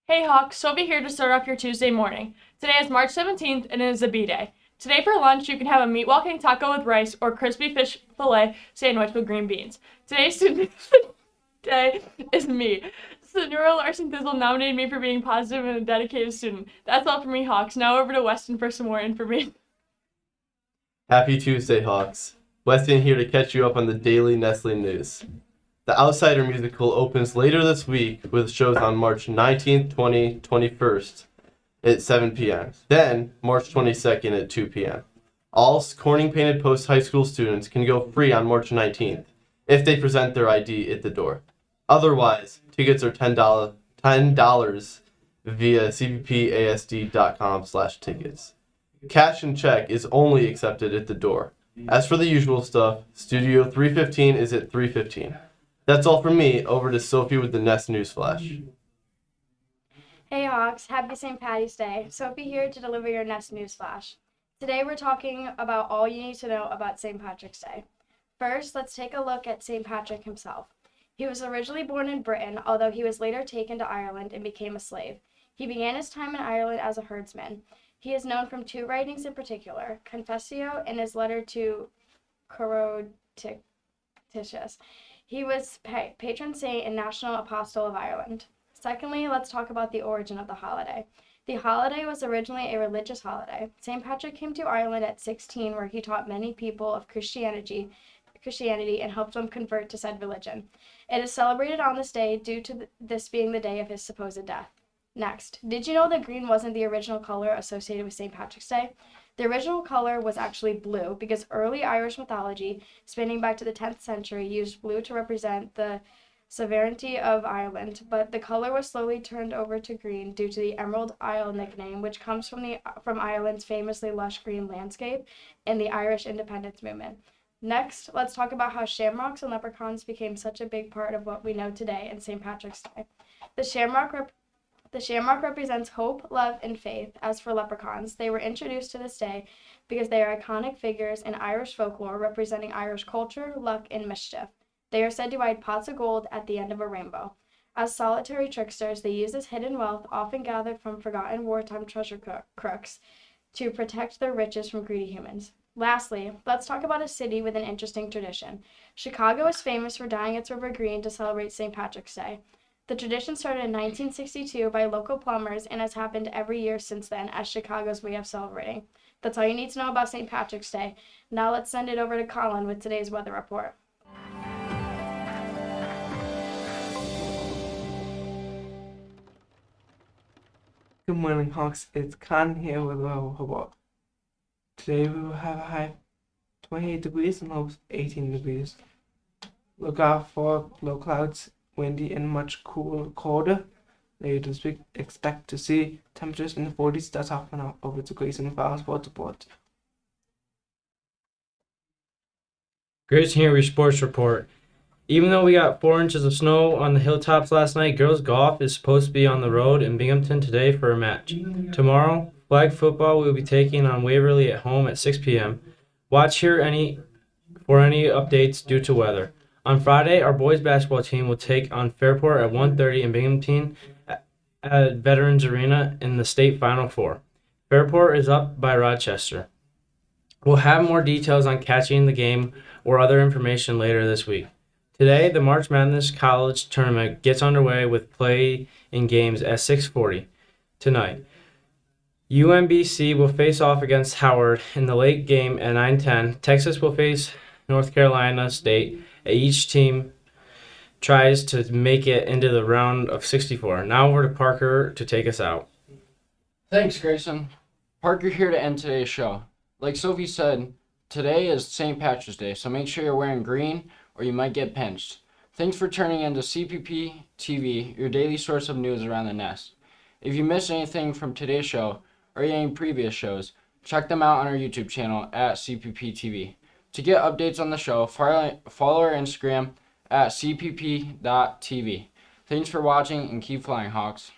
Hey Hawks, Sophie here to start off your Tuesday morning. Today is March 17th and it is a B-Day. Today for lunch you can have a meat walking taco with rice or crispy fish fillet sandwich with green beans. Today's student day is me. Senora Larson Thizzle nominated me for being positive and a dedicated student. That's all for me, Hawks. Now over to Weston for some more information. Happy Tuesday, Hawks. Weston here to catch you up on the daily Nestle news. The Outsider musical opens later this week with shows on March 19th, 20th, 21st at 7 p.m. Then, March 22nd at 2 p.m. All Corning Painted Post high school students can go free on March 19th if they present their ID at the door. Otherwise, tickets are $10 via cppasd.com/tickets. Cash and check is only accepted at the door. As for the usual stuff, Studio 315 is at 3:15. That's all from me. Over to Sophie with the Nest News Flash. Hey Hawks, happy St. Patty's Day. Sophie here to deliver your Nest News Flash. Today we're talking about all you need to know about St. Patrick's Day. First, let's take a look at St. Patrick himself. He was originally born in Britain, although he was later taken to Ireland and became a slave. He began his time in Ireland as a herdsman. He is known from two writings in particular, Confessio and his letter to Coroticus. He was patron saint and national apostle of Ireland. Secondly, let's talk about the origin of the holiday. The holiday was originally a religious holiday. St. Patrick came to Ireland at 16, where he taught many people of Christianity and helped them convert to said religion. It is celebrated on this day due to this being the day of his supposed death. Next, did you know that green wasn't the original color associated with St. Patrick's Day? The original color was actually blue because early Irish mythology, spanning back to the 10th century, used blue to represent the sovereignty of Ireland, but the color was slowly turned over to green due to the Emerald Isle nickname, which comes from Ireland's famously lush green landscape and the Irish independence movement. Next, let's talk about how shamrocks and leprechauns became such a big part of what we know today in St. Patrick's Day. The shamrock represents hope, love, and faith. As for leprechauns, they were introduced to this day because they are iconic figures in Irish folklore representing Irish culture, luck, and mischief. They are said to hide pots of gold at the end of a rainbow. As solitary tricksters, they use this hidden wealth, often gathered from forgotten wartime treasure crooks, to protect their riches from greedy humans. Lastly, let's talk about a city with an interesting tradition. Chicago is famous for dyeing its river green to celebrate St. Patrick's Day. The tradition started in 1962 by local plumbers and has happened every year since then as Chicago's way of celebrating. That's all you need to know about St. Patrick's Day. Now let's send it over to Colin with today's weather report. Good morning, Hawks. It's Colin here with weather report. Today we will have a high of 28 degrees and low 18 degrees. Look out for low clouds, windy and much colder. Later this week, expect to see temperatures in the 40s that soften up over degrees in the Fowler Sports Report. Grayson here with your sports report. Even though we got 4 inches of snow on the hilltops last night, girls golf is supposed to be on the road in Binghamton today for a match. Tomorrow, flag football will be taking on Waverly at home at 6 p.m. Watch here for any updates due to weather. On Friday, our boys basketball team will take on Fairport at 1:30 in Binghamton at Veterans Arena in the state Final Four. Fairport is up by Rochester. We'll have more details on catching the game or other information later this week. Today, the March Madness College Tournament gets underway with play in games at 6:40 tonight. UMBC will face off against Howard in the late game at 9:10. Texas will face North Carolina State. Each team tries to make it into the round of 64. Now over to Parker to take us out. Thanks, Grayson. Parker here to end today's show. Like Sophie said, today is St. Patrick's Day, so make sure you're wearing green or you might get pinched. Thanks for turning into CPPtv, your daily source of news around the nest. If you missed anything from today's show or any previous shows, check them out on our YouTube channel at CPPtv. To get updates on the show, follow our Instagram at cpp.tv. Thanks for watching and keep flying, Hawks.